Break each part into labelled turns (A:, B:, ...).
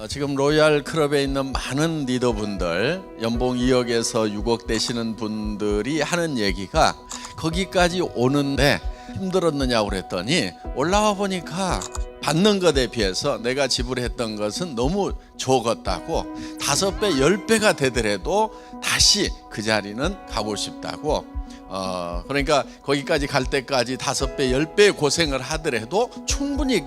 A: 지금 로얄 클럽에 있는 많은 리더분들, 연봉 2억에서 6억 되시는 분들이 하는 얘기가 거기까지 오는데 힘들었느냐고 그랬더니 올라와 보니까 받는 것에 비해서 내가 지불했던 것은 너무 적었다고, 5배, 10배가 되더라도 다시 그 자리는 가고 싶다고. 그러니까 거기까지 갈 때까지 5배, 10배의 고생을 하더라도 충분히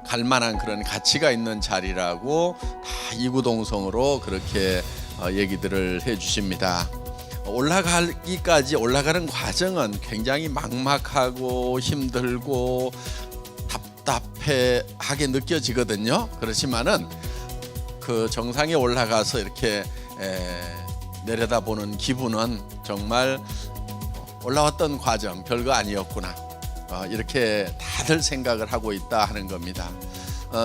A: 갈 만한 그런 가치가 있는 자리라고 다 이구동성으로 그렇게 얘기들을 해 주십니다. 올라가기까지, 올라가는 과정은 굉장히 막막하고 힘들고 답답하게 느껴지거든요. 그렇지만은 그 정상에 올라가서 이렇게 내려다보는 기분은 정말 올라왔던 과정 별거 아니었구나, 이렇게 다들 생각을 하고 있다 하는 겁니다.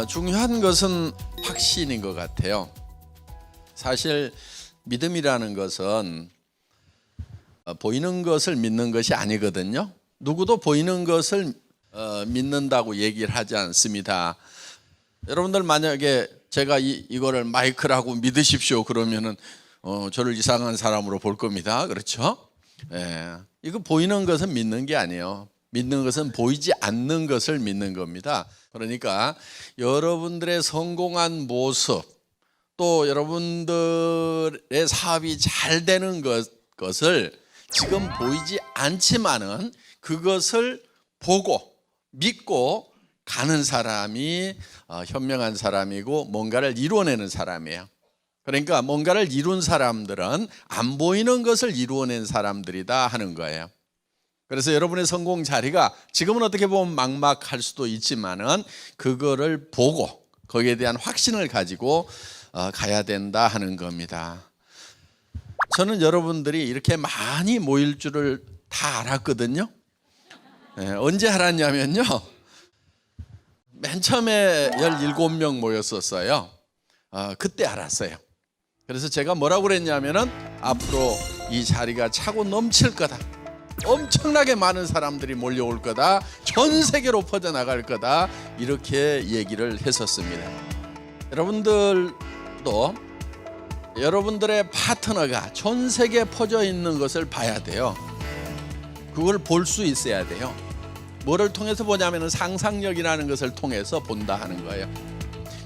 A: 중요한 것은 확신인 것 같아요. 사실 믿음이라는 것은 보이는 것을 믿는 것이 아니거든요. 누구도 보이는 것을 믿는다고 얘기를 하지 않습니다. 여러분들 만약에 제가 이거를 마이크라고 믿으십시오 그러면은 저를 이상한 사람으로 볼 겁니다. 그렇죠? 이거 보이는 것은 믿는 게 아니에요. 믿는 것은 보이지 않는 것을 믿는 겁니다. 그러니까 여러분들의 성공한 모습, 또 여러분들의 사업이 잘 되는 것을 지금 보이지 않지만은 그것을 보고 믿고 가는 사람이 현명한 사람이고 뭔가를 이루어내는 사람이에요. 그러니까 뭔가를 이룬 사람들은 안 보이는 것을 이루어낸 사람들이다 하는 거예요. 그래서 여러분의 성공 자리가 지금은 어떻게 보면 막막할 수도 있지만은 그거를 보고 거기에 대한 확신을 가지고 가야 된다 하는 겁니다. 저는 여러분들이 이렇게 많이 모일 줄을 다 알았거든요. 언제 알았냐면요, 맨 처음에 17명 모였었어요. 그때 알았어요. 그래서 제가 뭐라고 그랬냐면은 앞으로 이 자리가 차고 넘칠 거다, 엄청나게 많은 사람들이 몰려올 거다, 전 세계로 퍼져나갈 거다, 이렇게 얘기를 했었습니다. 여러분들도 여러분들의 파트너가 전 세계에 퍼져 있는 것을 봐야 돼요. 그걸 볼 수 있어야 돼요. 뭐를 통해서 보냐면 상상력이라는 것을 통해서 본다 하는 거예요.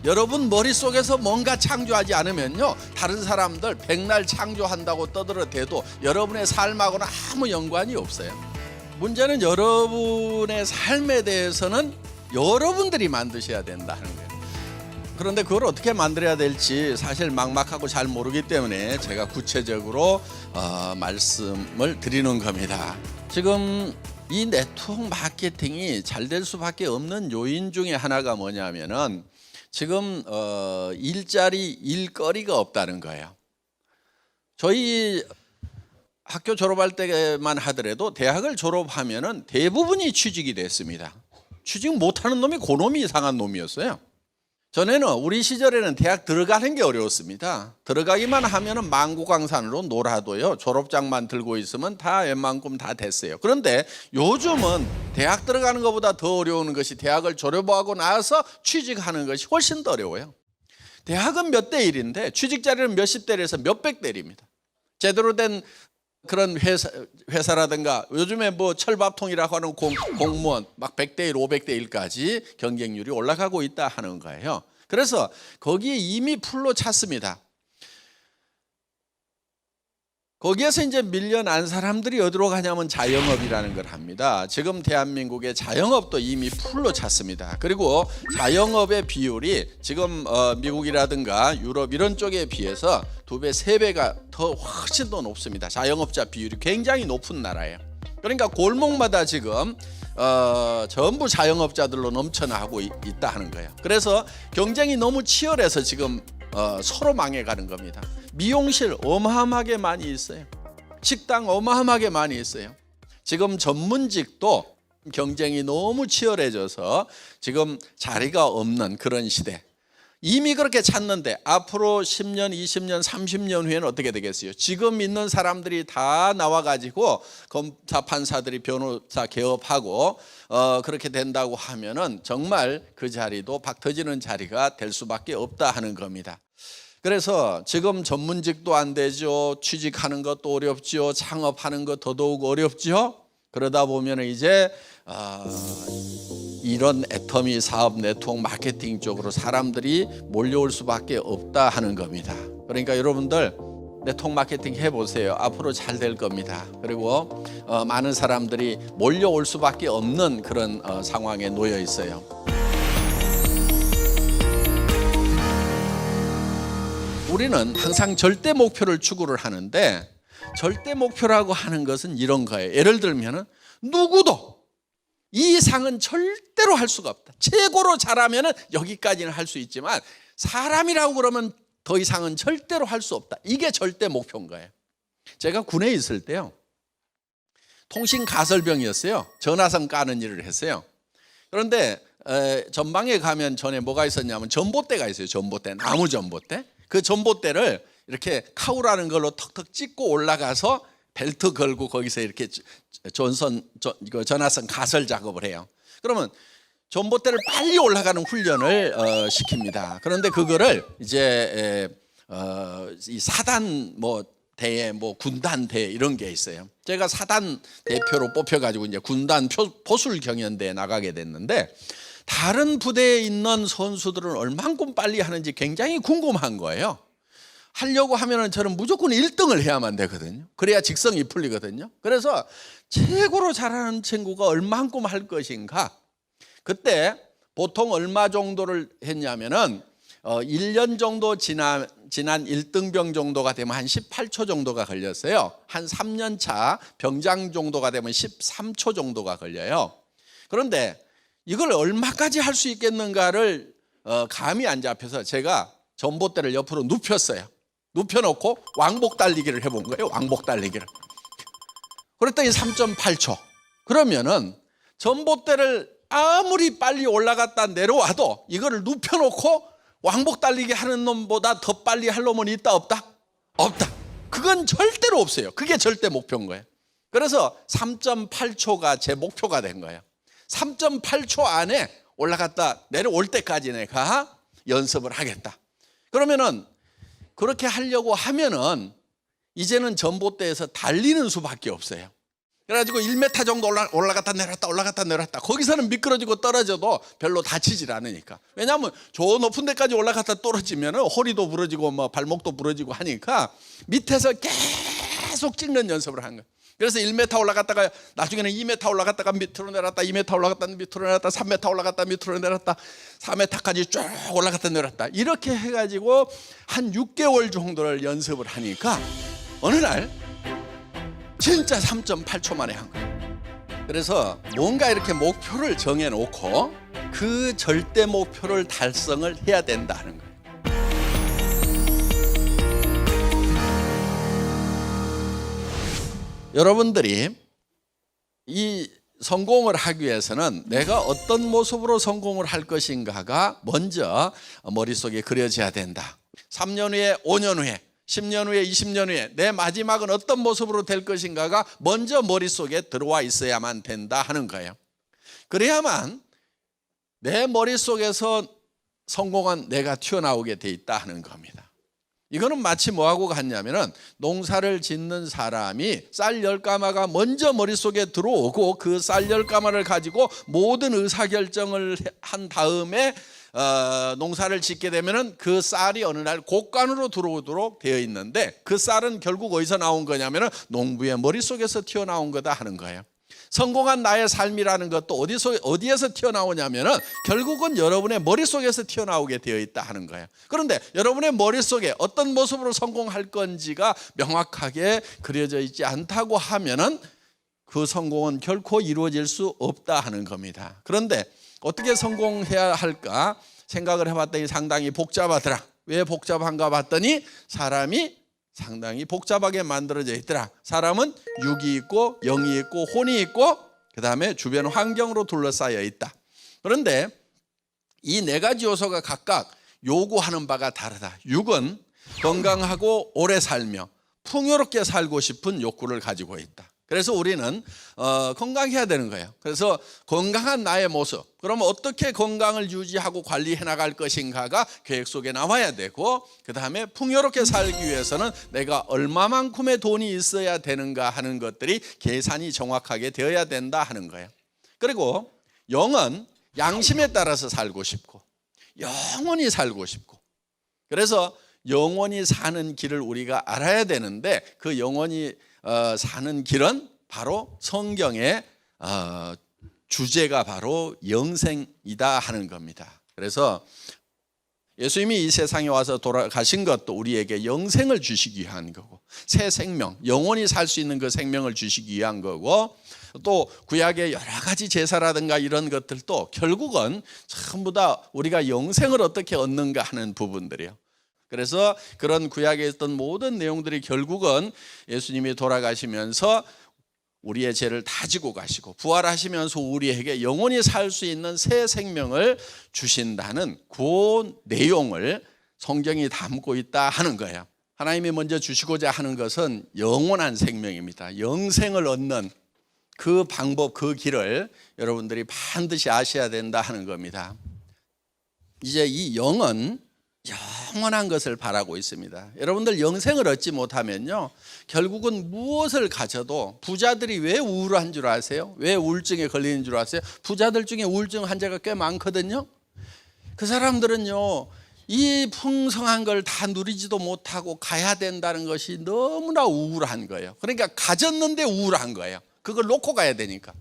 A: 여러분 머릿속에서 뭔가 창조하지 않으면요, 다른 사람들 백날 창조한다고 떠들어대도 여러분의 삶하고는 아무 연관이 없어요. 문제는 여러분의 삶에 대해서는 여러분들이 만드셔야 된다 하는 거예요. 그런데 그걸 어떻게 만들어야 될지 사실 막막하고 잘 모르기 때문에 제가 구체적으로 말씀을 드리는 겁니다. 지금 이 네트워크 마케팅이 잘 될 수밖에 없는 요인 중에 하나가 뭐냐면은 지금 일거리가 없다는 거예요. 저희 학교 졸업할 때만 하더라도 대학을 졸업하면은 대부분이 취직이 됐습니다. 취직 못하는 놈이 그놈이 이상한 놈이었어요. 전에는 우리 시절에는 대학 들어가는 게 어려웠습니다. 들어가기만 하면은 망고강산으로 놀아도요, 졸업장만 들고 있으면 다 웬만큼 다 됐어요. 그런데 요즘은 대학 들어가는 것보다 더 어려운 것이 대학을 졸업하고 나서 취직하는 것이 훨씬 더 어려워요. 대학은 몇 대 1인데 취직 자리는 몇십 대에서 몇백 대입니다. 제대로 된 그런 회사라든가 요즘에 뭐 철밥통이라고 하는 공무원 막 100대 1, 500대 1까지 경쟁률이 올라가고 있다 하는 거예요. 그래서 거기에 이미 풀로 찼습니다. 거기에서 이제 밀려난 사람들이 어디로 가냐면 자영업이라는 걸 합니다. 지금 대한민국의 자영업도 이미 풀로 찼습니다. 그리고 자영업의 비율이 지금 미국이라든가 유럽 이런 쪽에 비해서 2배, 3배가 더 훨씬 더 높습니다. 자영업자 비율이 굉장히 높은 나라예요. 그러니까 골목마다 지금 전부 자영업자들로 넘쳐나고 있다 하는 거예요. 그래서 경쟁이 너무 치열해서 지금 서로 망해가는 겁니다. 미용실 어마어마하게 많이 있어요. 식당 어마어마하게 많이 있어요. 지금 전문직도 경쟁이 너무 치열해져서 지금 자리가 없는 그런 시대. 이미 그렇게 찾는데 앞으로 10년, 20년, 30년 후에는 어떻게 되겠어요? 지금 있는 사람들이 다 나와가지고 검사, 판사들이 변호사 개업하고 그렇게 된다고 하면은 정말 그 자리도 박 터지는 자리가 될 수밖에 없다 하는 겁니다. 그래서 지금 전문직도 안 되죠. 취직하는 것도 어렵죠. 창업하는 것 더더욱 어렵죠. 그러다 보면 이제 이런 애터미 사업, 네트워크 마케팅 쪽으로 사람들이 몰려올 수밖에 없다 하는 겁니다. 그러니까 여러분들 네트워크 마케팅 해보세요. 앞으로 잘 될 겁니다. 그리고 많은 사람들이 몰려올 수밖에 없는 그런 상황에 놓여 있어요. 우리는 항상 절대 목표를 추구를 하는데 절대 목표라고 하는 것은 이런 거예요. 예를 들면은 누구도 이 이상은 절대로 할 수가 없다. 최고로 잘하면은 여기까지는 할 수 있지만 사람이라고 그러면 더 이상은 절대로 할 수 없다. 이게 절대 목표인 거예요. 제가 군에 있을 때요. 통신 가설병이었어요. 전화선 까는 일을 했어요. 그런데 전방에 가면 전에 뭐가 있었냐면 전봇대가 있어요. 전봇대, 나무 전봇대. 그 전봇대를 이렇게 카우라는 걸로 턱턱 찍고 올라가서 벨트 걸고 거기서 이렇게 전화선 가설 작업을 해요. 그러면 전봇대를 빨리 올라가는 훈련을 시킵니다. 그런데 그거를 이제 이 사단 대회, 군단 대회 이런 게 있어요. 제가 사단 대표로 뽑혀가지고 이제 군단 포술 경연대에 나가게 됐는데 다른 부대에 있는 선수들은 얼만큼 빨리 하는지 굉장히 궁금한 거예요. 하려고 하면은 저는 무조건 1등을 해야만 되거든요. 그래야 직성이 풀리거든요. 그래서 최고로 잘하는 친구가 얼만큼 할 것인가. 그때 보통 얼마 정도를 했냐면은 1년 정도 지난 1등병 정도가 되면 한 18초 정도가 걸렸어요. 한 3년 차 병장 정도가 되면 13초 정도가 걸려요. 그런데 이걸 얼마까지 할 수 있겠는가를 감이 안 잡혀서 제가 전봇대를 옆으로 눕혔어요. 눕혀놓고 왕복 달리기를 해본 거예요. 왕복 달리기를. 그랬더니 3.8초. 그러면은 전봇대를 아무리 빨리 올라갔다 내려와도 이거를 눕혀놓고 왕복 달리기 하는 놈보다 더 빨리 할 놈은 있다 없다? 없다. 그건 절대로 없어요. 그게 절대 목표인 거예요. 그래서 3.8초가 제 목표가 된 거예요. 3.8초 안에 올라갔다 내려올 때까지 내가 연습을 하겠다. 그러면은 그렇게 하려고 하면은 이제는 전봇대에서 달리는 수밖에 없어요. 그래가지고 1m 정도 올라갔다 내렸다 올라갔다 내렸다. 거기서는 미끄러지고 떨어져도 별로 다치질 않으니까. 왜냐하면 저 높은 데까지 올라갔다 떨어지면 허리도 부러지고 발목도 부러지고 하니까 밑에서 계속 찍는 연습을 한 거예요. 그래서 1m 올라갔다가 나중에는 2m 올라갔다가 밑으로 내렸다, 2m 올라갔다 밑으로 내렸다, 3m 올라갔다 밑으로 내렸다, 4m까지 쭉 올라갔다 내렸다. 이렇게 해가지고 한 6개월 정도를 연습을 하니까 어느 날 진짜 3.8초 만에 한 거예요. 그래서 뭔가 이렇게 목표를 정해놓고 그 절대 목표를 달성을 해야 된다는 거예요. 여러분들이 이 성공을 하기 위해서는 내가 어떤 모습으로 성공을 할 것인가가 먼저 머릿속에 그려져야 된다. 3년 후에, 5년 후에, 10년 후에, 20년 후에 내 마지막은 어떤 모습으로 될 것인가가 먼저 머릿속에 들어와 있어야만 된다 하는 거예요. 그래야만 내 머릿속에서 성공한 내가 튀어나오게 돼 있다 하는 겁니다. 이거는 마치 뭐하고 같냐면은 농사를 짓는 사람이 쌀 10가마가 먼저 머릿속에 들어오고 그 쌀 10가마를 가지고 모든 의사결정을 한 다음에 농사를 짓게 되면은 그 쌀이 어느 날 곡간으로 들어오도록 되어 있는데 그 쌀은 결국 어디서 나온 거냐면은 농부의 머릿속에서 튀어나온 거다 하는 거예요. 성공한 나의 삶이라는 것도 어디에서 튀어나오냐면은 결국은 여러분의 머릿속에서 튀어나오게 되어 있다 하는 거예요. 그런데 여러분의 머릿속에 어떤 모습으로 성공할 건지가 명확하게 그려져 있지 않다고 하면은 그 성공은 결코 이루어질 수 없다 하는 겁니다. 그런데 어떻게 성공해야 할까 생각을 해봤더니 상당히 복잡하더라. 왜 복잡한가 봤더니 사람이 상당히 복잡하게 만들어져 있더라. 사람은 육이 있고 영이 있고 혼이 있고 그 다음에 주변 환경으로 둘러싸여 있다. 그런데 이 네 가지 요소가 각각 요구하는 바가 다르다. 육은 건강하고 오래 살며 풍요롭게 살고 싶은 욕구를 가지고 있다. 그래서 우리는 건강해야 되는 거예요. 그래서 건강한 나의 모습, 그러면 어떻게 건강을 유지하고 관리해 나갈 것인가가 계획 속에 나와야 되고, 그 다음에 풍요롭게 살기 위해서는 내가 얼마만큼의 돈이 있어야 되는가 하는 것들이 계산이 정확하게 되어야 된다 하는 거예요. 그리고 영은 양심에 따라서 살고 싶고 영원히 살고 싶고, 그래서 영원히 사는 길을 우리가 알아야 되는데, 그 영원히 사는 길은 바로 성경의 주제가 바로 영생이다 하는 겁니다. 그래서 예수님이 이 세상에 와서 돌아가신 것도 우리에게 영생을 주시기 위한 거고, 새 생명, 영원히 살 수 있는 그 생명을 주시기 위한 거고, 또 구약의 여러 가지 제사라든가 이런 것들도 결국은 전부 다 우리가 영생을 어떻게 얻는가 하는 부분들이에요. 그래서 그런 구약에 있던 모든 내용들이 결국은 예수님이 돌아가시면서 우리의 죄를 다 지고 가시고 부활하시면서 우리에게 영원히 살 수 있는 새 생명을 주신다는 그 내용을 성경이 담고 있다 하는 거예요. 하나님이 먼저 주시고자 하는 것은 영원한 생명입니다. 영생을 얻는 그 방법, 그 길을 여러분들이 반드시 아셔야 된다 하는 겁니다. 이제 이 영은 영원한 것을 바라고 있습니다. 여러분들 영생을 얻지 못하면요, 결국은 무엇을 가져도, 부자들이 왜 우울한 줄 아세요? 왜 우울증에 걸리는 줄 아세요? 부자들 중에 우울증 환자가 꽤 많거든요. 그 사람들은요, 이 풍성한 걸 다 누리지도 못하고 가야 된다는 것이 너무나 우울한 거예요. 그러니까 가졌는데 우울한 거예요. 그걸 놓고 가야 되니까.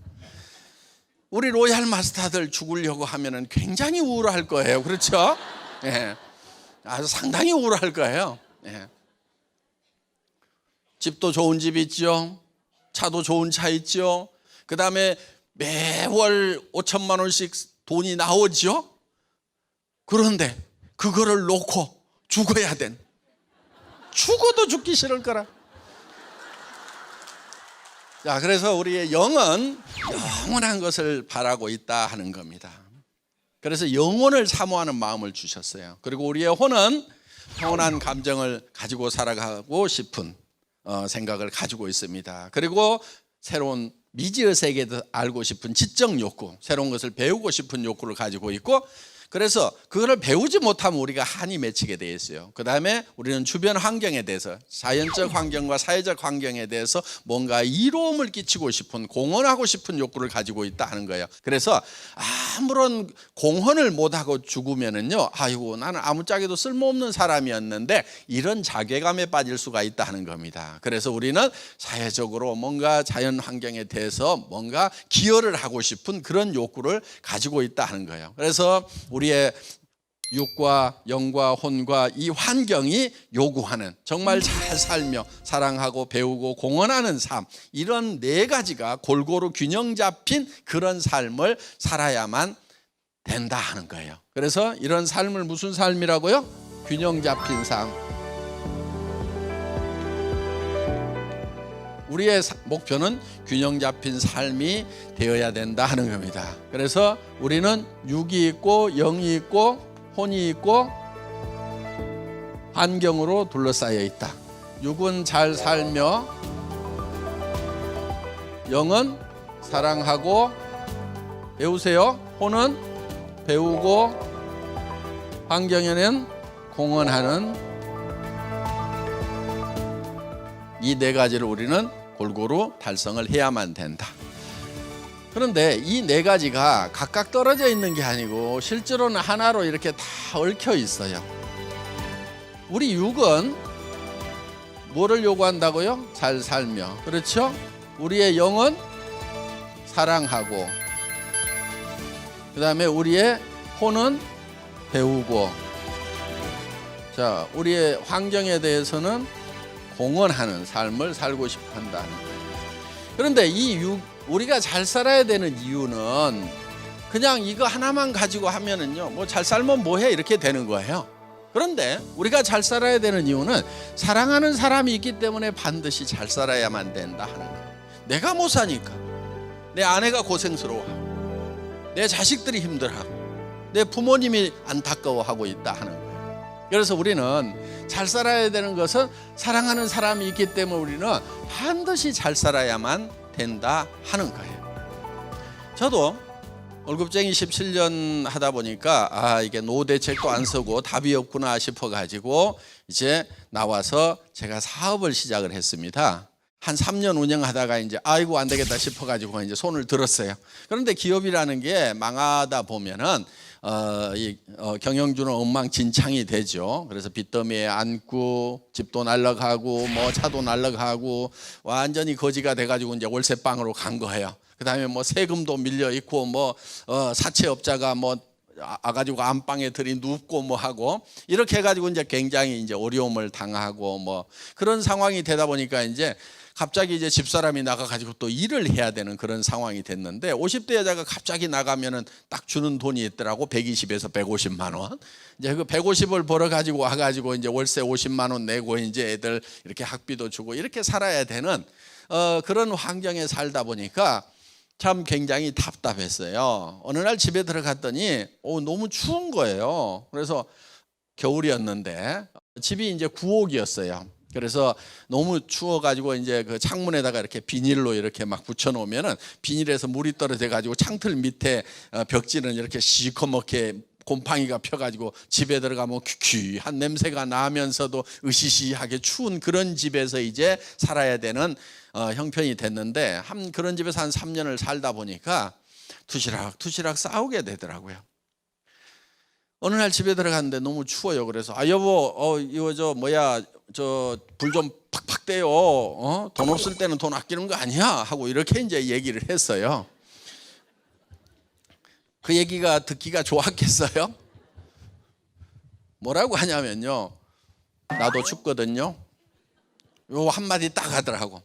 A: 우리 로얄 마스터들 죽으려고 하면은 굉장히 우울할 거예요. 그렇죠? 예. 아주 상당히 우울할 거예요. 예. 집도 좋은 집 있죠. 차도 좋은 차 있죠. 그 다음에 매월 5천만 원씩 돈이 나오죠. 그런데 그거를 놓고 죽어야 된, 죽어도 죽기 싫을 거라. 자, 그래서 우리의 영은 영원한 것을 바라고 있다 하는 겁니다. 그래서 영혼을 사모하는 마음을 주셨어요. 그리고 우리의 혼은 평온한 감정을 가지고 살아가고 싶은 생각을 가지고 있습니다. 그리고 새로운 미지의 세계도 알고 싶은 지적 욕구, 새로운 것을 배우고 싶은 욕구를 가지고 있고, 그래서 그거를 배우지 못하면 우리가 한이 맺히게 되어 있어요. 그 다음에 우리는 주변 환경에 대해서, 자연적 환경과 사회적 환경에 대해서 뭔가 이로움을 끼치고 싶은, 공헌하고 싶은 욕구를 가지고 있다 하는 거예요. 그래서 아무런 공헌을 못하고 죽으면은요, 아이고 나는 아무짝에도 쓸모없는 사람이었는데, 이런 자괴감에 빠질 수가 있다 하는 겁니다. 그래서 우리는 사회적으로 뭔가 자연 환경에 대해서 뭔가 기여를 하고 싶은 그런 욕구를 가지고 있다 하는 거예요. 그래서 우리의 육과 영과 혼과 이 환경이 요구하는, 정말 잘 살며 사랑하고 배우고 공헌하는 삶, 이런 네 가지가 골고루 균형 잡힌 그런 삶을 살아야만 된다 하는 거예요. 그래서 이런 삶을 무슨 삶이라고요? 균형 잡힌 삶. 우리의 목표는 균형 잡힌 삶이 되어야 된다 하는 겁니다. 그래서 우리는 육이 있고 영이 있고 혼이 있고 환경으로 둘러싸여 있다. 육은 잘 살며 영은 사랑하고 배우세요. 혼은 배우고 환경에는 공헌하는, 이 네 가지를 우리는 골고루 달성을 해야만 된다. 그런데 이 네 가지가 각각 떨어져 있는 게 아니고 실제로는 하나로 이렇게 다 얽혀 있어요. 우리 육은 뭐를 요구한다고요? 잘 살며. 그렇죠? 우리의 영은 사랑하고, 그 다음에 우리의 혼은 배우고, 자, 우리의 환경에 대해서는 공헌하는 삶을 살고 싶어 한다는 거예요. 그런데 이 우리가 잘 살아야 되는 이유는 그냥 이거 하나만 가지고 하면은요, 뭐 잘 살면 뭐해 이렇게 되는 거예요. 그런데 우리가 잘 살아야 되는 이유는 사랑하는 사람이 있기 때문에 반드시 잘 살아야만 된다 하는 거예요. 내가 못 사니까 내 아내가 고생스러워하고, 내 자식들이 힘들어하고, 내 부모님이 안타까워하고 있다 하는 거예요. 그래서 우리는 잘 살아야 되는 것은 사랑하는 사람이 있기 때문에 우리는 반드시 잘 살아야만 된다 하는 거예요. 저도 월급쟁이 17년 하다 보니까 이게 노후 대책도 안 쓰고 답이 없구나 싶어 가지고 이제 나와서 제가 사업을 시작을 했습니다. 한 3년 운영하다가 이제 아이고 안 되겠다 싶어 가지고 이제 손을 들었어요. 그런데 기업이라는 게 망하다 보면은 경영주는 엉망진창이 되죠. 그래서 빚더미에 앉고 집도 날라가고 뭐 차도 날라가고 완전히 거지가 돼가지고 이제 월세방으로 간 거예요. 그다음에 뭐 세금도 밀려 있고 뭐 사채업자가 뭐 가지고 안방에 들이 눕고 뭐 하고 이렇게 해가지고 이제 굉장히 이제 어려움을 당하고 뭐 그런 상황이 되다 보니까 이제 갑자기 이제 집사람이 나가가지고 또 일을 해야 되는 그런 상황이 됐는데 50대 여자가 갑자기 나가면은 딱 주는 돈이 있더라고. 120에서 150만 원. 이제 그 150을 벌어가지고 와가지고 이제 월세 50만 원 내고 이제 애들 이렇게 학비도 주고 이렇게 살아야 되는 그런 환경에 살다 보니까 참 굉장히 답답했어요. 어느 날 집에 들어갔더니 너무 추운 거예요. 그래서 겨울이었는데 집이 이제 구옥이었어요. 그래서 너무 추워가지고 이제 그 창문에다가 이렇게 비닐로 이렇게 막 붙여놓으면은 비닐에서 물이 떨어져가지고 창틀 밑에 벽지는 이렇게 시커멓게 곰팡이가 펴가지고 집에 들어가면 퀴퀴한 냄새가 나면서도 으시시하게 추운 그런 집에서 이제 살아야 되는 형편이 됐는데 그런 집에서 한 3년을 살다 보니까 투시락 싸우게 되더라고요. 어느 날 집에 들어갔는데 너무 추워요. 그래서 여보 이거 불 좀 팍팍 떼요. 돈 없을 때는 돈 아끼는 거 아니야 하고 이렇게 이제 얘기를 했어요. 그 얘기가 듣기가 좋았겠어요? 뭐라고 하냐면요, 나도 춥거든요. 요 한마디 딱 하더라고.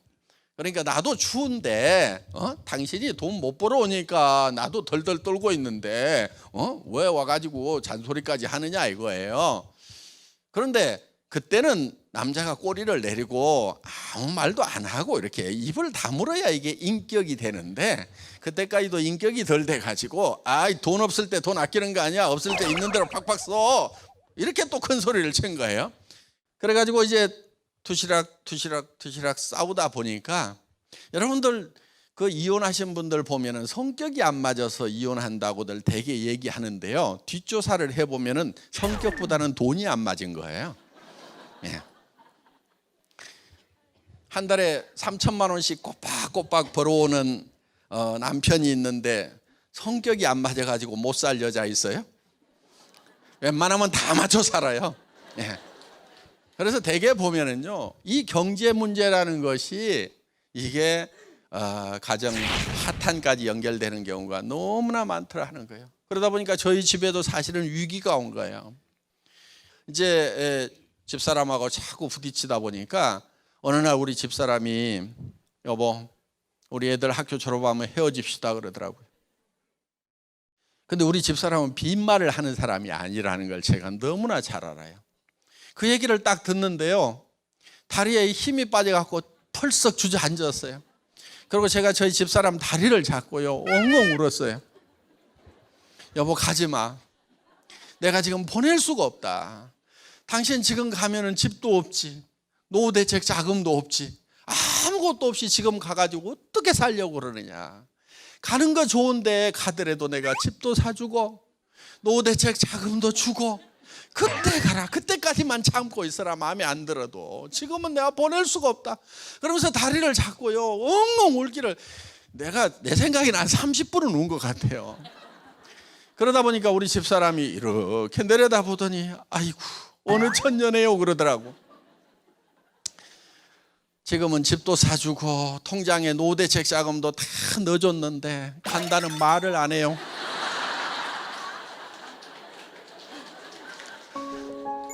A: 그러니까 나도 추운데 당신이 돈 못 벌어오니까 나도 덜덜 떨고 있는데 왜 와가지고 잔소리까지 하느냐 이거예요. 그런데 그때는 남자가 꼬리를 내리고 아무 말도 안 하고 이렇게 입을 다물어야 이게 인격이 되는데 그때까지도 인격이 덜 돼가지고 돈 없을 때 돈 아끼는 거 아니야, 없을 때 있는 대로 팍팍 써, 이렇게 또 큰 소리를 친 거예요. 그래가지고 이제 투시락 싸우다 보니까 여러분들 그 이혼하신 분들 보면은 성격이 안 맞아서 이혼한다고들 되게 얘기하는데요, 뒷조사를 해보면은 성격보다는 돈이 안 맞은 거예요. 예. 한 달에 3천만 원씩 꼬박꼬박 벌어오는 남편이 있는데 성격이 안 맞아가지고 못 살 여자 있어요? 웬만하면 다 맞춰 살아요. 예. 그래서 대개 보면은요, 이 경제 문제라는 것이 이게 가정 파탄까지 연결되는 경우가 너무나 많더라 하는 거예요. 그러다 보니까 저희 집에도 사실은 위기가 온 거예요. 이제 집사람하고 자꾸 부딪히다 보니까 어느 날 우리 집사람이 여보 우리 애들 학교 졸업하면 헤어집시다 그러더라고요. 근데 우리 집사람은 빈말을 하는 사람이 아니라는 걸 제가 너무나 잘 알아요. 그 얘기를 딱 듣는데요, 다리에 힘이 빠져갖고 펄썩 주저앉았어요. 그리고 제가 저희 집사람 다리를 잡고요 엉엉 울었어요. 여보 가지마, 내가 지금 보낼 수가 없다. 당신 지금 가면은 집도 없지, 노후대책 자금도 없지, 아무것도 없이 지금 가가지고 어떻게 살려고 그러느냐. 가는 거 좋은데 가더라도 내가 집도 사주고 노후대책 자금도 주고 그때 가라, 그때까지만 참고 있어라, 마음에 안 들어도. 지금은 내가 보낼 수가 없다. 그러면서 다리를 잡고요 엉엉 울기를, 내 생각에는 한 30분은 운 것 같아요. 그러다 보니까 우리 집사람이 이렇게 내려다보더니 아이고 어느 천년에요 그러더라고. 지금은 집도 사주고 통장에 노후대책 자금도 다 넣어줬는데 간다는 말을 안 해요.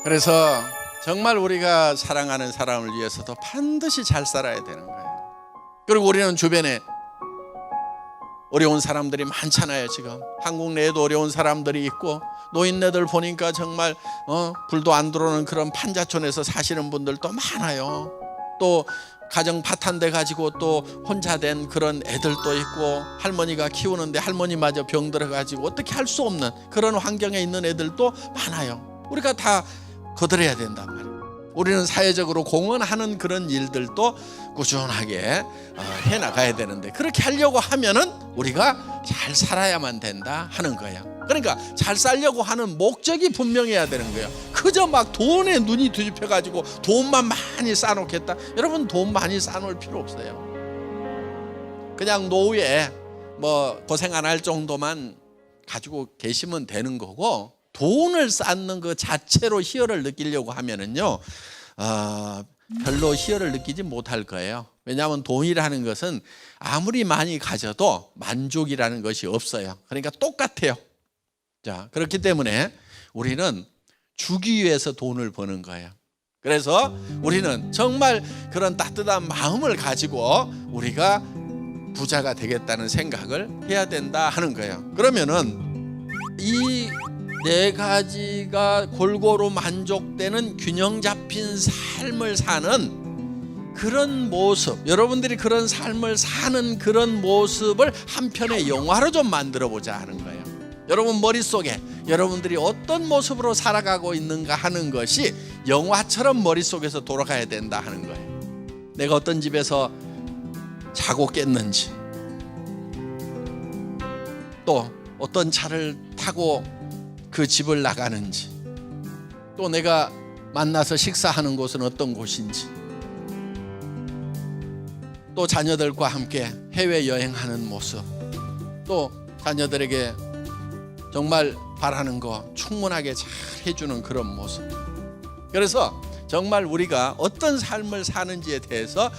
A: 그래서 정말 우리가 사랑하는 사람을 위해서도 반드시 잘 살아야 되는 거예요. 그리고 우리는 주변에 어려운 사람들이 많잖아요. 지금 한국 내에도 어려운 사람들이 있고 노인네들 보니까 정말 불도 안 들어오는 그런 판자촌에서 사시는 분들도 많아요. 또 가정 파탄돼 가지고 또 혼자 된 그런 애들도 있고, 할머니가 키우는데 할머니마저 병들어 가지고 어떻게 할 수 없는 그런 환경에 있는 애들도 많아요. 우리가 다 거들어야 된단 말이에요. 우리는 사회적으로 공헌하는 그런 일들도 꾸준하게 해나가야 되는데, 그렇게 하려고 하면은 우리가 잘 살아야만 된다 하는 거야. 그러니까 잘 살려고 하는 목적이 분명해야 되는 거예요. 그저 막 돈에 눈이 뒤집혀가지고 돈만 많이 쌓아놓겠다. 여러분, 돈 많이 쌓아놓을 필요 없어요. 그냥 노후에 뭐 고생 안 할 정도만 가지고 계시면 되는 거고, 돈을 쌓는 그 자체로 희열을 느끼려고 하면은요, 별로 희열을 느끼지 못할 거예요. 왜냐하면 돈이라는 것은 아무리 많이 가져도 만족이라는 것이 없어요. 그러니까 똑같아요. 자, 그렇기 때문에 우리는 주기 위해서 돈을 버는 거예요. 그래서 우리는 정말 그런 따뜻한 마음을 가지고 우리가 부자가 되겠다는 생각을 해야 된다 하는 거예요. 그러면은 이 네 가지가 골고루 만족되는 균형 잡힌 삶을 사는 그런 모습, 여러분들이 그런 삶을 사는 그런 모습을 한 편의 영화로 좀 만들어 보자 하는 거예요. 여러분 머릿속에 여러분들이 어떤 모습으로 살아가고 있는가 하는 것이 영화처럼 머릿속에서 돌아가야 된다 하는 거예요. 내가 어떤 집에서 자고 깼는지, 또 어떤 차를 타고 그 집을 나가는지, 또 내가 만나서 식사하는 곳은 어떤 곳인지, 또 자녀들과 함께 해외여행하는 모습, 또 자녀들에게 정말 바라는 거 충분하게 잘 해주는 그런 모습. 그래서 정말 우리가 어떤 삶을 사는지에 대해서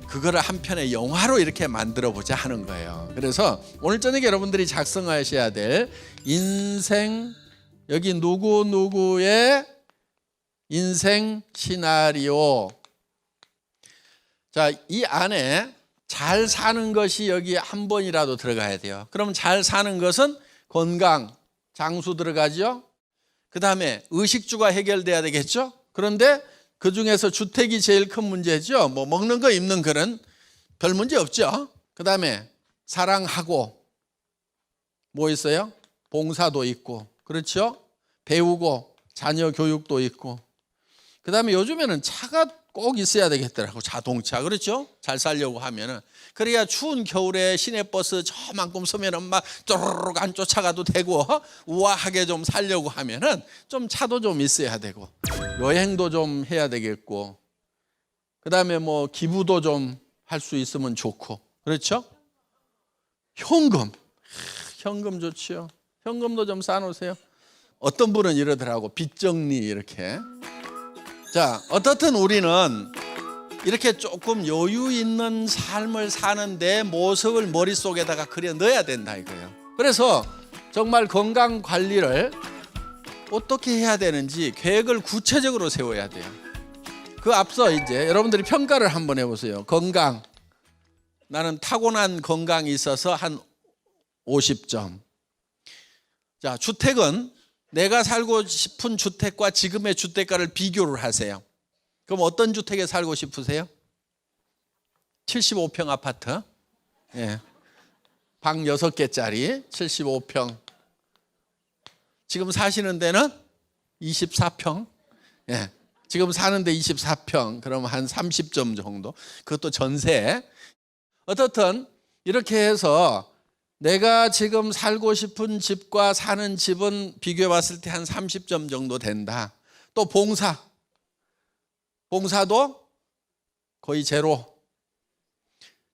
A: 그거를 한 편의 영화로 이렇게 만들어 보자 하는 거예요. 그래서 오늘 저녁에 여러분들이 작성하셔야 될 인생, 여기 누구누구의 인생 시나리오. 자, 이 안에 잘 사는 것이 여기 한 번이라도 들어가야 돼요. 그럼 잘 사는 것은 건강, 장수 들어가죠. 그 다음에 의식주가 해결돼야 되겠죠. 그런데 그 중에서 주택이 제일 큰 문제죠. 뭐 먹는 거 입는 거는 별 문제 없죠. 그 다음에 사랑하고, 뭐 있어요? 봉사도 있고, 그렇죠? 배우고 자녀 교육도 있고, 그 다음에 요즘에는 차가 꼭 있어야 되겠더라고. 자동차, 그렇죠? 잘 살려고 하면은. 그래야 추운 겨울에 시내버스 저만큼 서면은 막 쪼르륵 안 쫓아가도 되고, 우아하게 좀 살려고 하면은 좀 차도 좀 있어야 되고, 여행도 좀 해야 되겠고, 그 다음에 뭐 기부도 좀 할 수 있으면 좋고, 그렇죠? 현금 좋지요. 현금도 좀 쌓아놓으세요. 어떤 분은 이러더라고, 빚 정리 이렇게. 자, 어떻든 우리는 이렇게 조금 여유 있는 삶을 사는 내 모습을 머릿속에다가 그려 넣어야 된다 이거예요. 그래서 정말 건강 관리를 어떻게 해야 되는지 계획을 구체적으로 세워야 돼요. 그 앞서 이제 여러분들이 평가를 한번 해보세요. 건강, 나는 타고난 건강이 있어서 한 50점. 자, 주택은 내가 살고 싶은 주택과 지금의 주택가를 비교를 하세요. 그럼 어떤 주택에 살고 싶으세요? 75평 아파트, 예. 방 6개짜리 75평. 지금 사시는 데는 24평, 예. 지금 사는데 24평, 그러면 한 30점 정도. 그것도 전세. 어떻든 이렇게 해서 내가 지금 살고 싶은 집과 사는 집은 비교해 봤을 때 한 30점 정도 된다. 또 봉사도 거의 제로.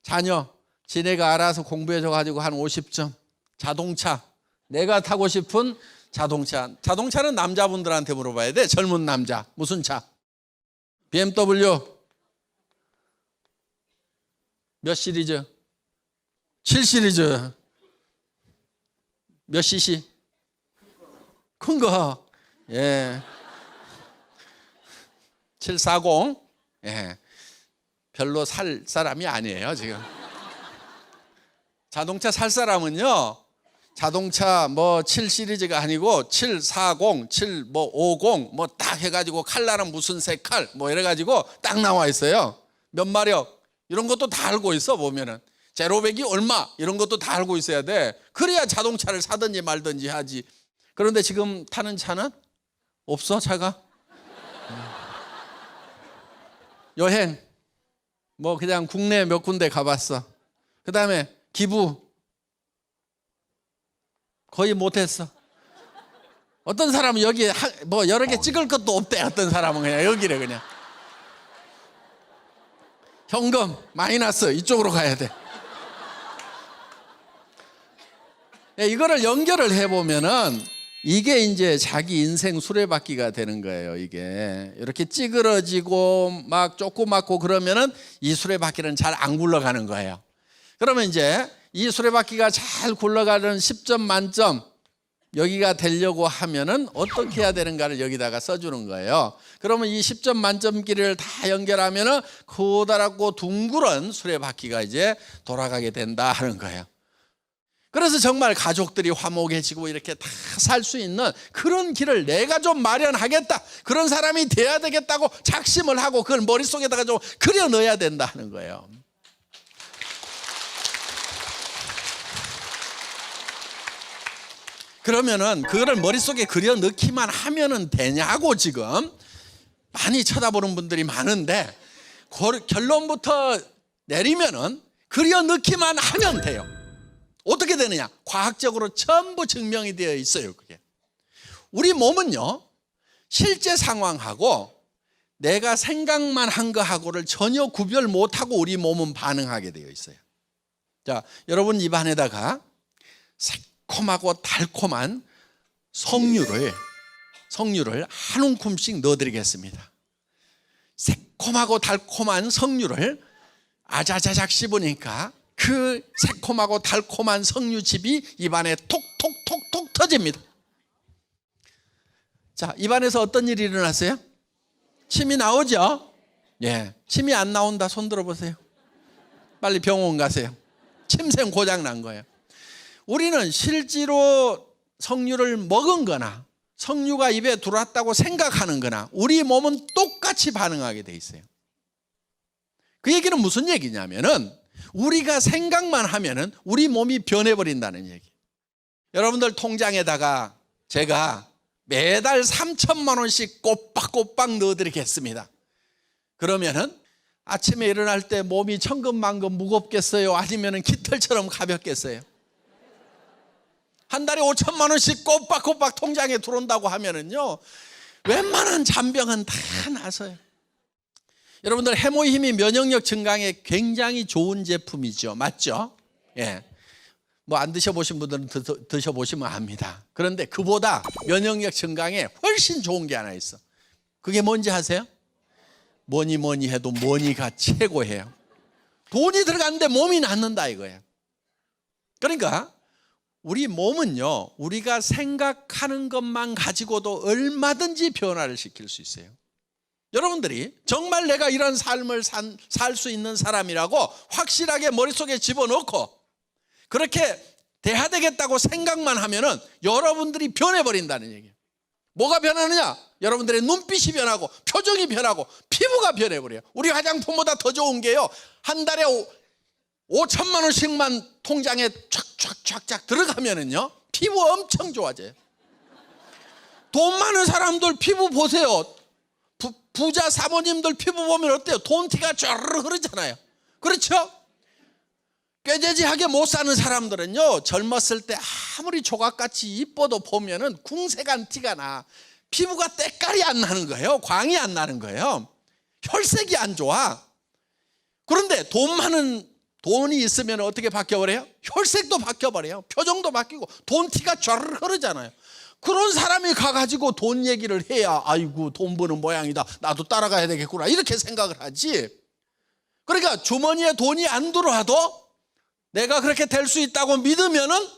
A: 자녀, 지네가 알아서 공부해줘 가지고 한 50점. 자동차, 내가 타고 싶은 자동차는 남자분들한테 물어봐야 돼. 젊은 남자, 무슨 차? BMW 몇 시리즈? 7시리즈. 몇 cc? 큰 거. 예. 740. 예. 별로 살 사람이 아니에요, 지금. 자동차 살 사람은요, 자동차 뭐 7 시리즈가 아니고 740, 750 뭐 딱 해가지고 칼라는 무슨 색깔 뭐 이래가지고 딱 나와 있어요. 몇 마력 이런 것도 다 알고 있어 보면은. 제로백이 얼마 이런 것도 다 알고 있어야 돼. 그래야 자동차를 사든지 말든지 하지. 그런데 지금 타는 차는 없어, 차가. 여행 뭐 그냥 국내 몇 군데 가봤어. 그 다음에 기부 거의 못했어. 어떤 사람은 여기 뭐 여러 개 찍을 것도 없대. 어떤 사람은 그냥 여기래. 그냥 현금 마이너스 이쪽으로 가야 돼. 이거를 연결을 해보면은 이게 이제 자기 인생 수레바퀴가 되는 거예요. 이게 이렇게 찌그러지고 막 조그맣고 그러면은 이 수레바퀴는 잘 안 굴러가는 거예요. 그러면 이제 이 수레바퀴가 잘 굴러가는 10점 만점 여기가 되려고 하면은 어떻게 해야 되는가를 여기다가 써주는 거예요. 그러면 이 10점 만점 길이를 다 연결하면은 커다랗고 둥그런 수레바퀴가 이제 돌아가게 된다 하는 거예요. 그래서 정말 가족들이 화목해지고 이렇게 다 살 수 있는 그런 길을 내가 좀 마련하겠다, 그런 사람이 돼야 되겠다고 작심을 하고 그걸 머릿속에다가 좀 그려 넣어야 된다 하는 거예요. 그러면은 그거를 머릿속에 그려 넣기만 하면은 되냐고 지금 많이 쳐다보는 분들이 많은데, 결론부터 내리면은 그려 넣기만 하면 돼요. 어떻게 되느냐? 과학적으로 전부 증명이 되어 있어요. 그게 우리 몸은요, 실제 상황하고 내가 생각만 한 거하고를 전혀 구별 못하고 우리 몸은 반응하게 되어 있어요. 자, 여러분 입안에다가 새콤하고 달콤한 석류를 한 움큼씩 넣어드리겠습니다. 새콤하고 달콤한 석류를 아자자작 씹으니까 그 새콤하고 달콤한 석류즙이 입안에 톡톡톡톡 터집니다. 자, 입안에서 어떤 일이 일어났어요? 침이 나오죠? 예, 침이 안 나온다 손 들어보세요. 빨리 병원 가세요. 침샘 고장 난 거예요. 우리는 실제로 석류를 먹은 거나 석류가 입에 들어왔다고 생각하는 거나 우리 몸은 똑같이 반응하게 돼 있어요. 그 얘기는 무슨 얘기냐면은 우리가 생각만 하면은 우리 몸이 변해버린다는 얘기. 여러분들 통장에다가 제가 매달 3천만 원씩 꼬박꼬박 넣어드리겠습니다. 그러면은 아침에 일어날 때 몸이 천근만근 무겁겠어요? 아니면은 깃털처럼 가볍겠어요? 한 달에 5천만 원씩 꼬박꼬박 통장에 들어온다고 하면은요, 웬만한 잔병은 다 나서요. 여러분들 해모힘이 면역력 증강에 굉장히 좋은 제품이죠. 맞죠? 예. 뭐 안 드셔보신 분들은 드셔보시면 압니다. 그런데 그보다 면역력 증강에 훨씬 좋은 게 하나 있어. 그게 뭔지 아세요? 뭐니 해도 머니가 최고예요. 돈이 들어갔는데 몸이 낫는다 이거예요. 그러니까 우리 몸은요, 우리가 생각하는 것만 가지고도 얼마든지 변화를 시킬 수 있어요. 여러분들이 정말 내가 이런 삶을 살 수 있는 사람이라고 확실하게 머릿속에 집어넣고 그렇게 돼야 되겠다고 생각만 하면은 여러분들이 변해버린다는 얘기예요. 뭐가 변하느냐? 여러분들의 눈빛이 변하고 표정이 변하고 피부가 변해버려요. 우리 화장품보다 더 좋은 게요, 한 달에 5천만 원씩만 통장에 쫙쫙쫙쫙 들어가면은요, 피부 엄청 좋아져요. 돈 많은 사람들 피부 보세요. 부자 사모님들 피부 보면 어때요? 돈티가 쫙 흐르잖아요. 그렇죠? 꾀재지하게 못 사는 사람들은요, 젊었을 때 아무리 조각같이 이뻐도 보면은 궁색한 티가 나. 피부가 때깔이 안 나는 거예요. 광이 안 나는 거예요. 혈색이 안 좋아. 그런데 돈이 있으면 어떻게 바뀌어버려요? 혈색도 바뀌어버려요. 표정도 바뀌고 돈티가 쫙 흐르잖아요. 그런 사람이 가가지고 돈 얘기를 해야 아이고 돈 버는 모양이다, 나도 따라가야 되겠구나, 이렇게 생각을 하지. 그러니까 주머니에 돈이 안 들어와도 내가 그렇게 될 수 있다고 믿으면은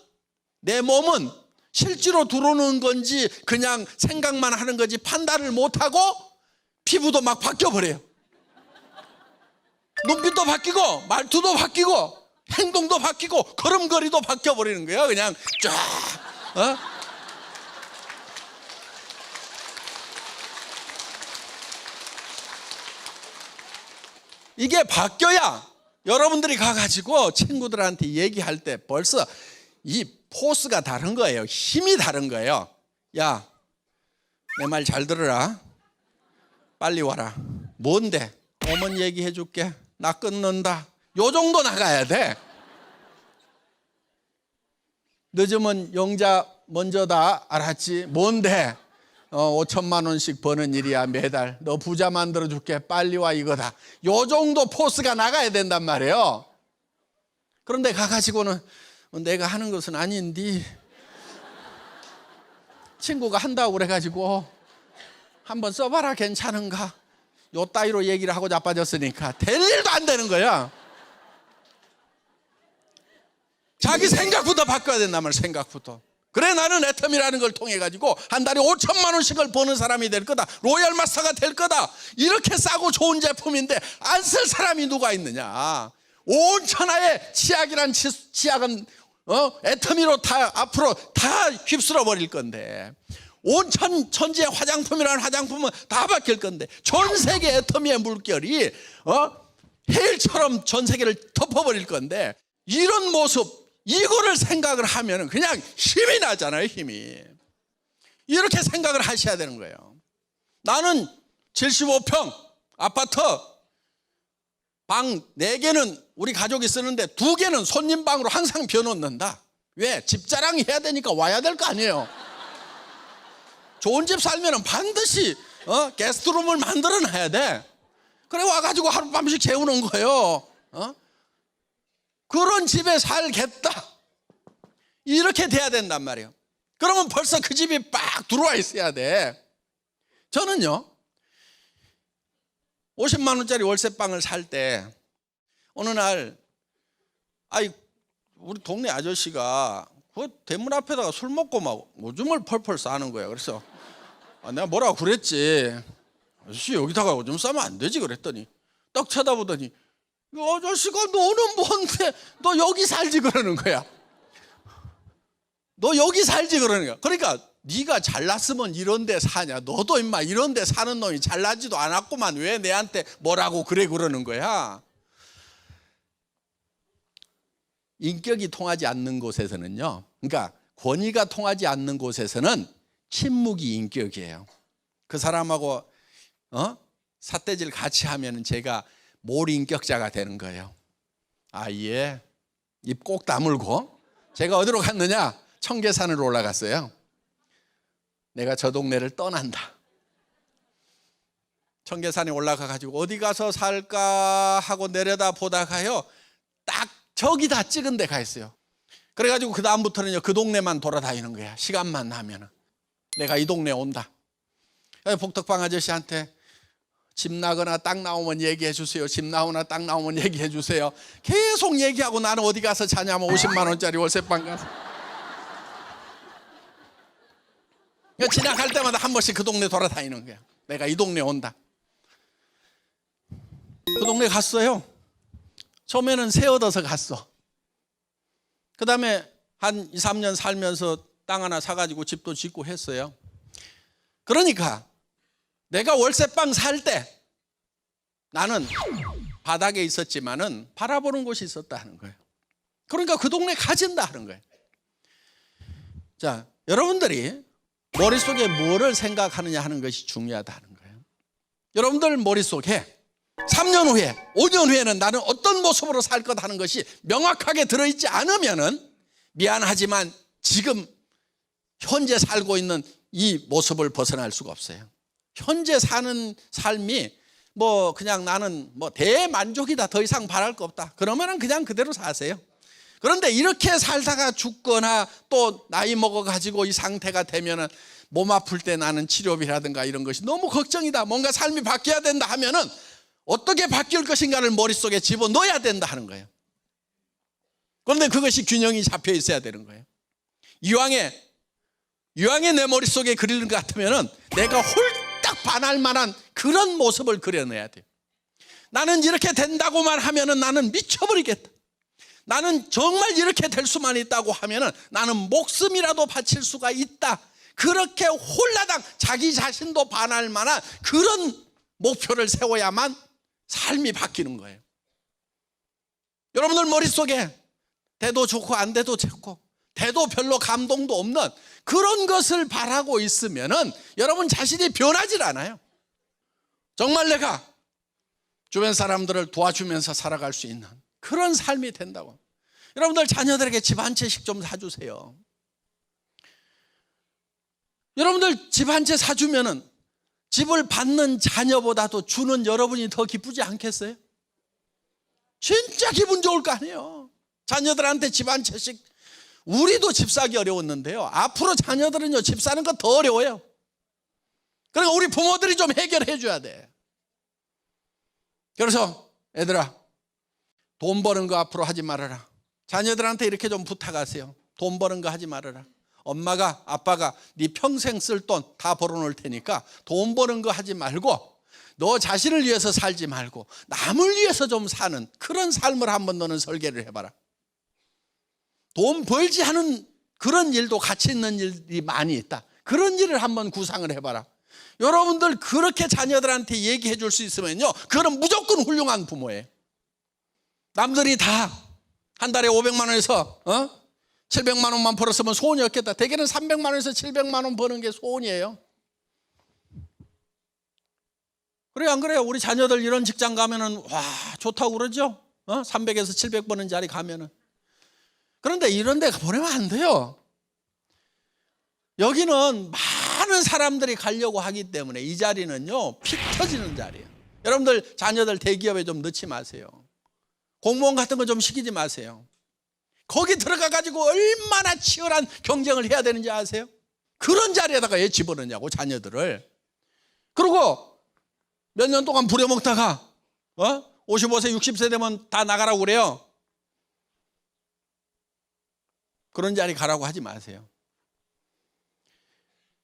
A: 내 몸은 실제로 들어오는 건지 그냥 생각만 하는 건지 판단을 못하고 피부도 막 바뀌어버려요. 눈빛도 바뀌고 말투도 바뀌고 행동도 바뀌고 걸음걸이도 바뀌어버리는 거예요. 그냥 쫙. 이게 바뀌어야 여러분들이 가가지고 친구들한테 얘기할 때 벌써 이 포스가 다른 거예요. 힘이 다른 거예요. 야, 내 말 잘 들어라. 빨리 와라. 뭔데? 오면 얘기해 줄게. 나 끊는다. 요 정도 나가야 돼. 늦으면 영자 먼저다. 알았지? 뭔데? 5천만 원씩 버는 일이야 매달. 너 부자 만들어 줄게. 빨리 와 이거다. 요 정도 포스가 나가야 된단 말이에요. 그런데 가가지고는 내가 하는 것은 아닌데 친구가 한다고 그래가지고 한번 써봐라 괜찮은가? 요 따위로 얘기를 하고 자빠졌으니까 될 일도 안 되는 거야. 자기 생각부터 바꿔야 된단 말이야. 생각부터. 그래 나는 애텀이라는 걸 통해 가지고 한 달에 5천만 원씩을 버는 사람이 될 거다. 로얄 마스터가 될 거다. 이렇게 싸고 좋은 제품인데 안 쓸 사람이 누가 있느냐. 온 천하의 치약이란 치약은 애터미로 다 앞으로 다 휩쓸어 버릴 건데, 온 천지의 화장품이라는 화장품은 다 바뀔 건데, 전 세계 애터미의 물결이 해일처럼 전 세계를 덮어버릴 건데, 이런 모습 이거를 생각을 하면 그냥 힘이 나잖아요. 힘이. 이렇게 생각을 하셔야 되는 거예요. 나는 75평 아파트 방 4개는 우리 가족이 쓰는데 2개는 손님방으로 항상 비워놓는다. 왜? 집 자랑해야 되니까 와야 될 거 아니에요. 좋은 집 살면 반드시 게스트룸을 만들어 놔야 돼. 그래 와가지고 하룻밤씩 재우는 거예요. 그런 집에 살겠다. 이렇게 돼야 된단 말이에요. 그러면 벌써 그 집이 빡 들어와 있어야 돼. 저는요 50만 원짜리 월세방을 살 때 어느 날 우리 동네 아저씨가 그 대문 앞에다가 술 먹고 막 오줌을 펄펄 싸는 거야. 그래서 내가 뭐라고 그랬지. 아저씨 여기다가 오줌 싸면 안 되지 그랬더니 딱 쳐다보더니 이 아저씨가 너는 뭔데 너 여기 살지 그러는 거야. 너 여기 살지 그러는 거야. 그러니까 네가 잘났으면 이런 데 사냐. 너도 임마 이런 데 사는 놈이 잘나지도 않았구만. 왜 내한테 뭐라고 그래 그러는 거야. 인격이 통하지 않는 곳에서는요, 그러니까 권위가 통하지 않는 곳에서는 침묵이 인격이에요. 그 사람하고 삿대질 같이 하면은 제가 몰인격자가 되는 거예요. 예. 입 꼭 다물고 제가 어디로 갔느냐? 청계산으로 올라갔어요. 내가 저 동네를 떠난다. 청계산에 올라가 가지고 어디 가서 살까 하고 내려다 보다가요 딱 저기다 찍은 데가 있어요. 그래 가지고 그 다음부터는요 그 동네만 돌아다니는 거야. 시간만 나면은 내가 이 동네 온다. 복덕방 아저씨한테 집 나거나 땅 나오면 얘기해 주세요. 집 나오나 땅 나오면 얘기해 주세요. 계속 얘기하고 나는 어디 가서 자냐면 50만 원짜리 월세방 가서. 지나갈 때마다 한 번씩 그 동네 돌아다니는 거야. 내가 이 동네 온다. 그 동네 갔어요. 처음에는 새 얻어서 갔어. 그 다음에 한 2, 3년 살면서 땅 하나 사가지고 집도 짓고 했어요. 그러니까 내가 월세방 살 때 나는 바닥에 있었지만은 바라보는 곳이 있었다 하는 거예요. 그러니까 그 동네 가진다 하는 거예요. 자, 여러분들이 머릿속에 뭐를 생각하느냐 하는 것이 중요하다는 거예요. 여러분들 머릿속에 3년 후에 5년 후에는 나는 어떤 모습으로 살 것 하는 것이 명확하게 들어있지 않으면은 미안하지만 지금 현재 살고 있는 이 모습을 벗어날 수가 없어요. 현재 사는 삶이 그냥 나는 대만족이다. 더 이상 바랄 거 없다. 그러면은 그냥 그대로 사세요. 그런데 이렇게 살다가 죽거나 또 나이 먹어가지고 이 상태가 되면은 몸 아플 때 나는 치료비라든가 이런 것이 너무 걱정이다. 뭔가 삶이 바뀌어야 된다 하면은 어떻게 바뀔 것인가를 머릿속에 집어넣어야 된다 하는 거예요. 그런데 그것이 균형이 잡혀 있어야 되는 거예요. 이왕에 내 머릿속에 그리는 것 같으면은 내가 홀딱 반할 만한 그런 모습을 그려내야 돼요. 나는 이렇게 된다고만 하면은 나는 미쳐버리겠다. 나는 정말 이렇게 될 수만 있다고 하면은 나는 목숨이라도 바칠 수가 있다. 그렇게 홀라당 자기 자신도 반할 만한 그런 목표를 세워야만 삶이 바뀌는 거예요. 여러분들 머릿속에 돼도 좋고 안 돼도 좋고 돼도 별로 감동도 없는 그런 것을 바라고 있으면은 여러분 자신이 변하질 않아요. 정말 내가 주변 사람들을 도와주면서 살아갈 수 있는 그런 삶이 된다고. 여러분들 자녀들에게 집 한 채씩 좀 사주세요. 여러분들 집 한 채 사주면은 집을 받는 자녀보다도 주는 여러분이 더 기쁘지 않겠어요? 진짜 기분 좋을 거 아니에요. 자녀들한테 집 한 채씩. 우리도 집 사기 어려웠는데요, 앞으로 자녀들은요 집 사는 거 더 어려워요. 그러니까 우리 부모들이 좀 해결해 줘야 돼. 그래서 애들아, 돈 버는 거 앞으로 하지 말아라. 자녀들한테 이렇게 좀 부탁하세요. 돈 버는 거 하지 말아라. 엄마가 아빠가 네 평생 쓸 돈 다 벌어놓을 테니까 돈 버는 거 하지 말고 너 자신을 위해서 살지 말고 남을 위해서 좀 사는 그런 삶을 한번 너는 설계를 해봐라. 돈 벌지 않은 그런 일도 가치 있는 일이 많이 있다. 그런 일을 한번 구상을 해봐라. 여러분들 그렇게 자녀들한테 얘기해 줄 수 있으면요, 그건 무조건 훌륭한 부모예요. 남들이 다 한 달에 500만 원에서 700만 원만 벌었으면 소원이 없겠다. 대개는 300만 원에서 700만 원 버는 게 소원이에요. 그래요, 안 그래요? 우리 자녀들 이런 직장 가면은 와 좋다고 그러죠? 300에서 700 버는 자리 가면은. 그런데 이런 데 보내면 안 돼요. 여기는 많은 사람들이 가려고 하기 때문에 이 자리는요 픽 터지는 자리예요. 여러분들 자녀들 대기업에 좀 넣지 마세요. 공무원 같은 거 좀 시키지 마세요. 거기 들어가 가지고 얼마나 치열한 경쟁을 해야 되는지 아세요? 그런 자리에다가 왜 집어넣냐고 자녀들을. 그리고 몇 년 동안 부려먹다가 55세 60세 되면 다 나가라고 그래요. 그런 자리 가라고 하지 마세요.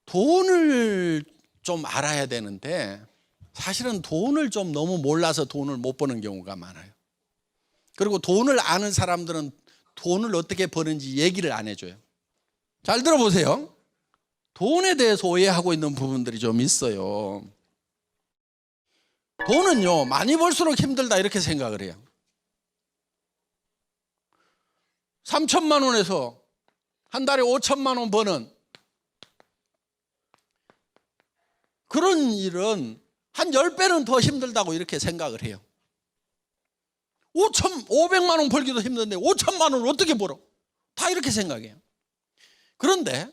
A: 돈을 좀 알아야 되는데 사실은 돈을 좀 너무 몰라서 돈을 못 버는 경우가 많아요. 그리고 돈을 아는 사람들은 돈을 어떻게 버는지 얘기를 안 해줘요. 잘 들어보세요. 돈에 대해서 오해하고 있는 부분들이 좀 있어요. 돈은요 많이 벌수록 힘들다 이렇게 생각을 해요. 3천만 원에서 한 달에 5천만 원 버는 그런 일은 한 10배는 더 힘들다고 이렇게 생각을 해요. 500만 원 벌기도 힘든데 5천만 원을 어떻게 벌어? 다 이렇게 생각해요. 그런데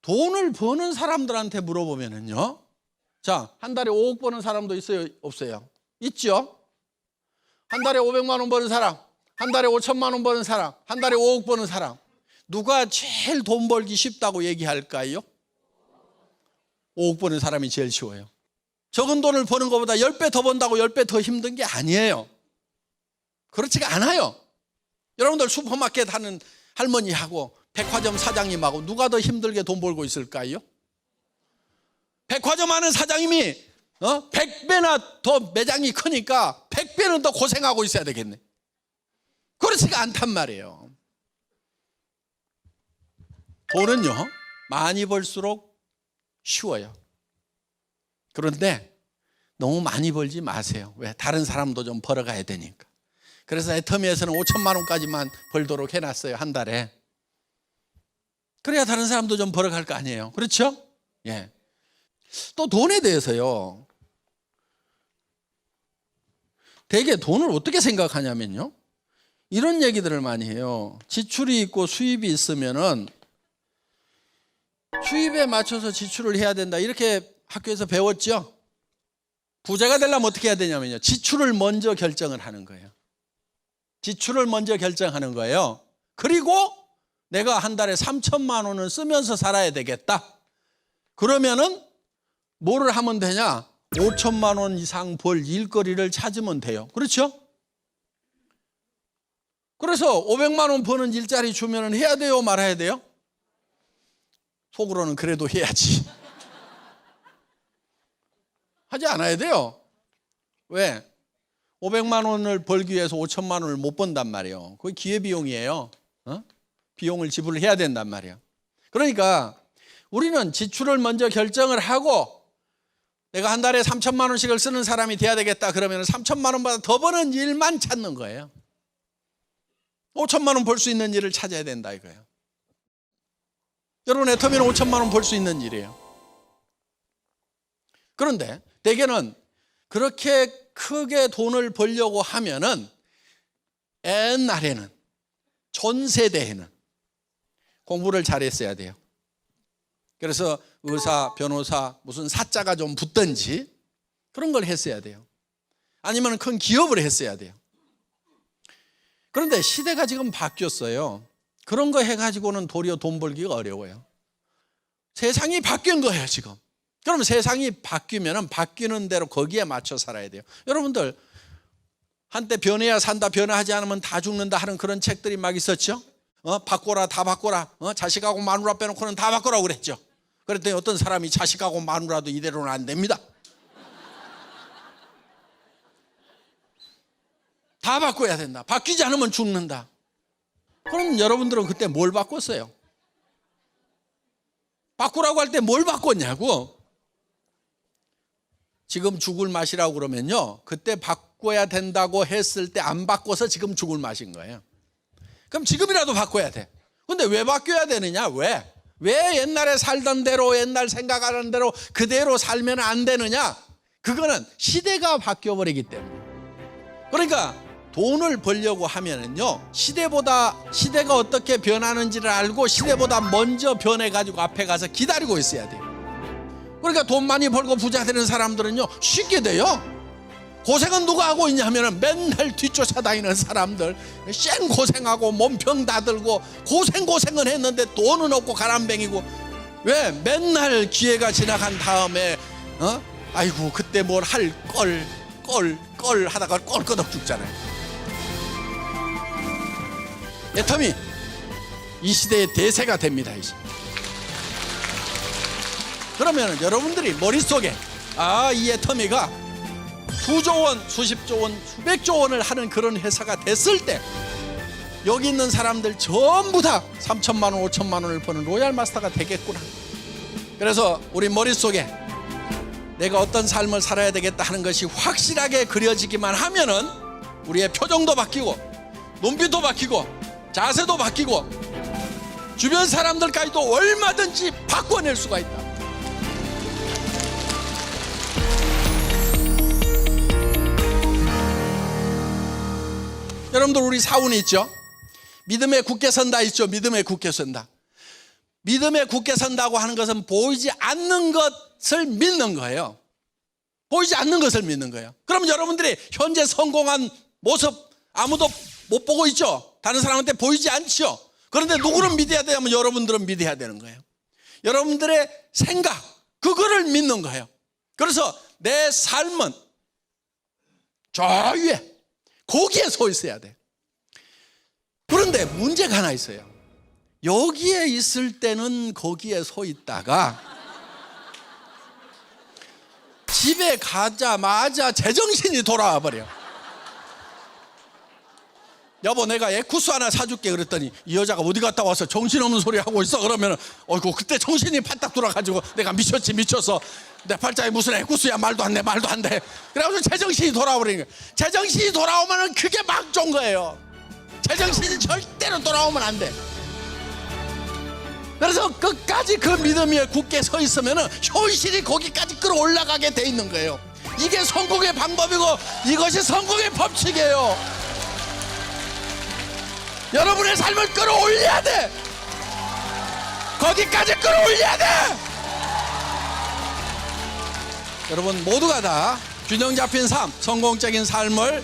A: 돈을 버는 사람들한테 물어보면은요, 자, 한 달에 5억 버는 사람도 있어요, 없어요? 있죠? 한 달에 500만 원 버는 사람, 한 달에 5천만 원 버는 사람, 한 달에 5억 버는 사람, 누가 제일 돈 벌기 쉽다고 얘기할까요? 5억 버는 사람이 제일 쉬워요. 적은 돈을 버는 것보다 10배 더 번다고 10배 더 힘든 게 아니에요. 그렇지가 않아요. 여러분들 슈퍼마켓 하는 할머니하고 백화점 사장님하고 누가 더 힘들게 돈 벌고 있을까요? 백화점 하는 사장님이 100배나 더 매장이 크니까 100배는 더 고생하고 있어야 되겠네. 그렇지가 않단 말이에요. 돈은요 많이 벌수록 쉬워요. 그런데 너무 많이 벌지 마세요. 왜? 다른 사람도 좀 벌어가야 되니까. 그래서 애터미에서는 5천만 원까지만 벌도록 해놨어요, 한 달에. 그래야 다른 사람도 좀 벌어갈 거 아니에요. 그렇죠? 예. 또 돈에 대해서요, 되게 돈을 어떻게 생각하냐면요, 이런 얘기들을 많이 해요. 지출이 있고 수입이 있으면은 수입에 맞춰서 지출을 해야 된다, 이렇게 학교에서 배웠죠. 부자가 되려면 어떻게 해야 되냐면요, 지출을 먼저 결정을 하는 거예요. 지출을 먼저 결정하는 거예요. 그리고 내가 한 달에 3천만 원을 쓰면서 살아야 되겠다. 그러면은 뭐를 하면 되냐? 5천만 원 이상 벌 일거리를 찾으면 돼요. 그렇죠? 그래서 500만 원 버는 일자리 주면은 해야 돼요, 말아야 돼요? 속으로는 그래도 해야지. 하지 않아야 돼요. 왜? 500만 원을 벌기 위해서 5천만 원을 못 번단 말이에요. 그게 기회비용이에요. 비용을 지불해야 된단 말이에요. 그러니까 우리는 지출을 먼저 결정을 하고 내가 한 달에 3천만 원씩을 쓰는 사람이 돼야 되겠다 그러면 3천만 원보다 더 버는 일만 찾는 거예요. 5천만 원 벌 수 있는 일을 찾아야 된다 이거예요. 여러분, 애터미는 5천만 원 벌 수 있는 일이에요. 그런데 대개는 그렇게 크게 돈을 벌려고 하면은 옛날에는 전 세대에는 공부를 잘했어야 돼요. 그래서 의사, 변호사, 무슨 사자가 좀 붙든지 그런 걸 했어야 돼요. 아니면 큰 기업을 했어야 돼요. 그런데 시대가 지금 바뀌었어요. 그런 거 해가지고는 도리어 돈 벌기가 어려워요. 세상이 바뀐 거예요 지금. 그럼 세상이 바뀌면 바뀌는 대로 거기에 맞춰 살아야 돼요. 여러분들 한때 변해야 산다, 변화하지 않으면 다 죽는다 하는 그런 책들이 막 있었죠. 바꿔라, 다 바꿔라. 자식하고 마누라 빼놓고는 다 바꿔라고 그랬죠. 그랬더니 어떤 사람이 자식하고 마누라도 이대로는 안 됩니다. 다 바꿔야 된다. 바뀌지 않으면 죽는다. 그럼 여러분들은 그때 뭘 바꿨어요? 바꾸라고 할 때 뭘 바꿨냐고. 지금 죽을 맛이라고 그러면요, 그때 바꿔야 된다고 했을 때 안 바꿔서 지금 죽을 맛인 거예요. 그럼 지금이라도 바꿔야 돼. 근데 왜 바뀌어야 되느냐? 왜 옛날에 살던 대로, 옛날 생각하는 대로 그대로 살면 안 되느냐? 그거는 시대가 바뀌어버리기 때문에. 그러니까 돈을 벌려고 하면은요, 시대가 어떻게 변하는지를 알고 시대보다 먼저 변해가지고 앞에 가서 기다리고 있어야 돼요. 그러니까 돈 많이 벌고 부자 되는 사람들은요 쉽게 돼요. 고생은 누가 하고 있냐 하면은 맨날 뒤쫓아다니는 사람들, 쌩 고생하고 몸병 다 들고 고생은 했는데 돈은 없고 가람뱅이고. 왜? 맨날 기회가 지나간 다음에 아이고 그때 뭘 할 걸 하다가 꼴끄덕 죽잖아요. 애터미 이 시대의 대세가 됩니다. 이제. 그러면 여러분들이 머릿속에 이 애터미가 수조 원, 수십조 원, 수백조 원을 하는 그런 회사가 됐을 때 여기 있는 사람들 전부 다 3천만 원, 5천만 원을 버는 로얄 마스터가 되겠구나. 그래서 우리 머릿속에 내가 어떤 삶을 살아야 되겠다 하는 것이 확실하게 그려지기만 하면은 우리의 표정도 바뀌고 눈빛도 바뀌고 자세도 바뀌고 주변 사람들까지도 얼마든지 바꿔낼 수가 있다. 여러분들 우리 사운이 있죠? 믿음에 굳게 선다 있죠? 믿음에 굳게 선다. 믿음에 굳게 선다고 하는 것은 보이지 않는 것을 믿는 거예요. 보이지 않는 것을 믿는 거예요. 그럼 여러분들이 현재 성공한 모습 아무도 못 보고 있죠? 다른 사람한테 보이지 않죠? 그런데 누구를 믿어야 되냐면 여러분들은 믿어야 되는 거예요. 여러분들의 생각, 그거를 믿는 거예요. 그래서 내 삶은 저 위에 거기에 서 있어야 돼. 그런데 문제가 하나 있어요. 여기에 있을 때는 거기에 서 있다가 집에 가자마자 제정신이 돌아와 버려. 여보 내가 에쿠스 하나 사줄게 그랬더니 이 여자가 어디 갔다 와서 정신없는 소리 하고 있어. 그러면 어이구 그때 정신이 팔딱 돌아가지고 내가 미쳤어. 내 팔자에 무슨 에쿠스야. 말도 안 돼. 그래가지고 제정신이 돌아버리는 거예요. 제정신이 돌아오면 그게 막 좋은 거예요. 제정신이 절대로 돌아오면 안 돼. 그래서 끝까지 그 믿음 위에 굳게 서 있으면 현실이 거기까지 끌어올라가게 돼 있는 거예요. 이게 성공의 방법이고 이것이 성공의 법칙이에요. 여러분의 삶을 끌어올려야 돼. 거기까지 끌어올려야 돼. 여러분 모두가 다 균형 잡힌 삶, 성공적인 삶을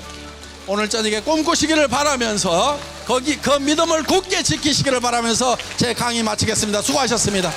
A: 오늘 저녁에 꿈꾸시기를 바라면서 그 믿음을 굳게 지키시기를 바라면서 제 강의 마치겠습니다. 수고하셨습니다.